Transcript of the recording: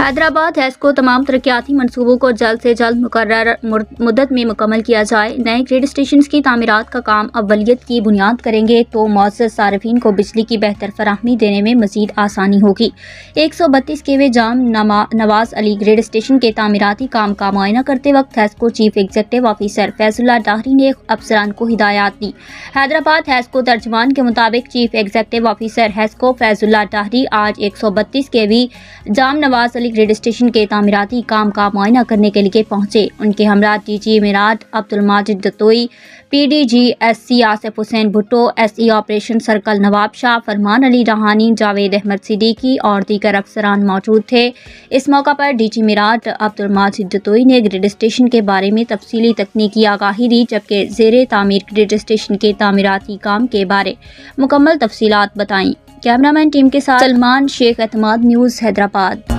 حیدرآباد ہیسکو تمام ترقیاتی منصوبوں کو جلد سے جلد مقررہ مدت میں مکمل کیا جائے۔ نئے گریڈ اسٹیشنز کی تعمیرات کا کام اولویت کی بنیاد کریں گے تو معزز صارفین کو بجلی کی بہتر فراہمی دینے میں مزید آسانی ہوگی۔ 132 kV جام نواز علی گریڈ اسٹیشن کے تعمیراتی کام کا معائنہ کرتے وقت ہیسکو چیف ایگزیکٹو آفیسر فیض اللہ ڈاہری نے افسران کو ہدایات دی۔ حیدرآباد ہیسکو ترجمان کے مطابق چیف ایگزیکٹو آفیسر ہیسکو فیض اللہ ڈاہری آج 132 kV جام نواز علی گریڈ اسٹیشن کے تعمیراتی کام کا معائنہ کرنے کے لیے پہنچے۔ ان کے ہمراہ ڈی جی میرات عبد الماجد دتوئی، P D G S C Asif Hussain Bhutto, S E operation circle Nawab Shah, Farman Ali راہانی، Javed Ahmad Siddiqui اور دیگر افسران موجود تھے۔ اس موقع پر ڈی جی میرات عبد الماجد دتوئی نے گریڈ اسٹیشن کے بارے میں تفصیلی تکنیکی آگاہی دی، جبکہ زیر تعمیر گریڈ اسٹیشن کے تعمیراتی کام کے بارے مکمل تفصیلات بتائیں۔ کیمرہ مین ٹیم کے ساتھ سلمان شیخ، اعتماد نیوز، حیدرآباد۔